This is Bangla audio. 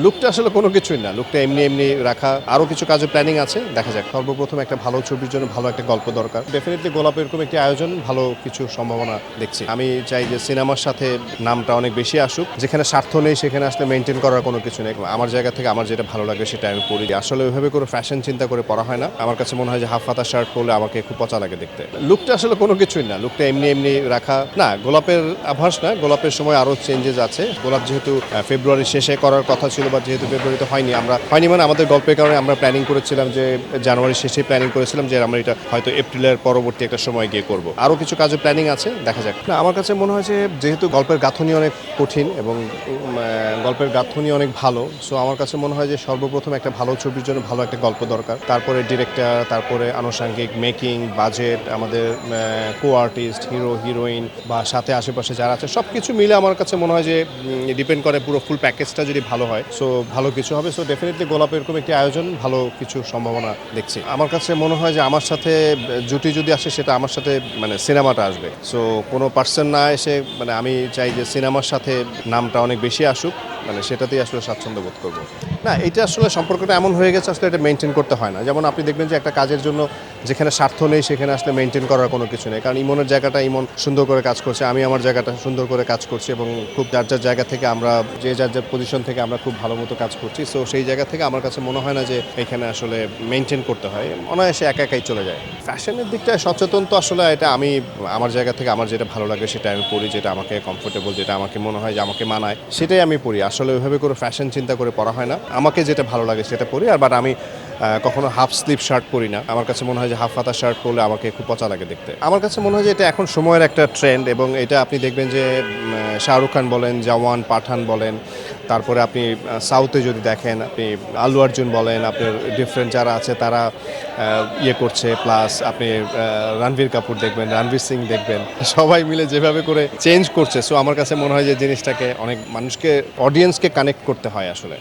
লুকটা আসলে কোনো কিছুই না, লুকটা এমনি এমনি রাখা। আরো কিছু কাজের প্ল্যানিং আছে, দেখা যাক। সর্বপ্রথম একটা ভালো ছবির জন্য ভালো একটা গল্প দরকার। ডেফিনেটলি গোলাপ এরকম একটি আয়োজন, ভালো কিছু সম্ভাবনা দেখছি। আমি চাই যে সিনেমার সাথে নামটা অনেক বেশি আসুক, যেখানে স্বার্থ নেই সেখানে আসলে মেনটেন করার কোনো কিছু নেই। আমার জায়গা থেকে আমার যেটা ভালো লাগে সেটা আমি পড়ি। আসলে ওইভাবে করে ফ্যাশন চিন্তা করে পড়া হয় না। আমার কাছে মনে হয় যে হাফ হাতা শার্ট পরলে আমাকে খুব পচা লাগে দেখতে। লুকটা আসলে কোনো কিছুই না, লুকটা এমনি এমনি রাখা। না, গোলাপের আভাস না, গোলাপের সময় আরো চেঞ্জেস আছে। গোলাপ যেহেতু ফেব্রুয়ারির শেষে করার কথা ছিল, বা যেহেতু ফেব্রুয়ারিতে হয়নি মানে আমাদের গল্পের কারণে আমরা প্ল্যানিং করেছিলাম যে জানুয়ারির শেষে প্ল্যানিং করেছিলাম যে আমরা এটা হয়তো এপ্রিলের পরবর্তী একটা সময় গিয়ে করব। আরো কিছু কাজের প্ল্যানিং আছে, দেখা যাক। না, আমার কাছে মনে হয় যে যেহেতু গল্পের গাঁথনি অনেক কঠিন এবং গল্পের গাঁথনি অনেক ভালো, সো আমার কাছে মনে হয় যে সর্বপ্রথম একটা ভালো ছবির জন্য ভালো একটা গল্প দরকার। তারপরে ডিরেক্টর, তারপরে আনুষঙ্গিক মেকিং, বাজেট, আমাদের কো আর্টিস্ট, হিরো হিরোইন বা সাথে আশেপাশে যারা আছে সব কিছু মিলে আমার কাছে মনে হয় যে ডিপেন্ড করে পুরো ফুল প্যাকেজটা যদি ভালো হয়, সো ভালো কিছু হবে। সো ডেফিনেটলি গোলাপ এরকম একটি আয়োজন, ভালো কিছু সম্ভাবনা দেখছি। আমার কাছে মনে হয় যে আমার সাথে জুটি যদি আসে সেটা আমার সাথে মানে সিনেমাটা আসবে। সো কোনো পার্সন না এসে, মানে আমি চাই যে সিনেমার সাথে নামটা অনেক বেশি আসুক, মানে সেটাতেই আসলে স্বাচ্ছন্দ্য বোধ করবো। না, এটা আসলে সম্পর্কটা এমন হয়ে গেছে, আসলে এটা মেনটেন করতে হয় না। যেমন আপনি দেখবেন যে একটা কাজের জন্য যেখানে স্বার্থ নেই সেখানে আসলে মেনটেন করার কোনো কিছু নেই। কারণ ইমনের জায়গাটা ইমন সুন্দর করে কাজ করছে, আমি আমার জায়গাটা সুন্দর করে কাজ করছি, এবং খুব যার যার জায়গা থেকে আমরা যার যার পজিশন থেকে আমরা খুব ভালো মতো কাজ করছি। সো সেই জায়গা থেকে আমার কাছে মনে হয় না যে এখানে আসলে মেনটেন করতে হয়, অনায়াসে একা একাই চলে যায়। ফ্যাশনের দিকটায় সচেতন তো আসলে এটা আমি আমার জায়গা থেকে আমার যেটা ভালো লাগে সেটা আমি পড়ি, যেটা আমাকে কমফোর্টেবল, যেটা আমাকে মনে হয় যে আমাকে মানায় সেটাই আমি পড়ি। আসলে ওইভাবে করে ফ্যাশন চিন্তা করে পড়া হয় না, আমাকে যেটা ভালো লাগে সেটা পড়ি। আর বাট আমি কখনো হাফ স্লিভ শার্ট পরি না। আমার কাছে মনে হয় যে হাফ হাতা শার্ট পরলে আমাকে খুব পচা লাগে দেখতে। আমার কাছে মনে হয় যে এটা এখন সময়ের একটা ট্রেন্ড, এবং এটা আপনি দেখবেন যে শাহরুখ খান বলেন, জওয়ান, পাঠান বলেন, তারপরে আপনি সাউথে যদি দেখেন, আপনি আল্লু অর্জুন বলেন, আপনার ডিফারেন্ট যারা আছে তারা ইয়ে করছে, প্লাস আপনি রণবীর কাপুর দেখবেন, রণবীর সিং দেখবেন, সবাই মিলে যেভাবে করে চেঞ্জ করছে। সো আমার কাছে মনে হয় যে জিনিসটাকে অনেক মানুষকে, অডিয়েন্সকে কানেক্ট করতে হয় আসলে।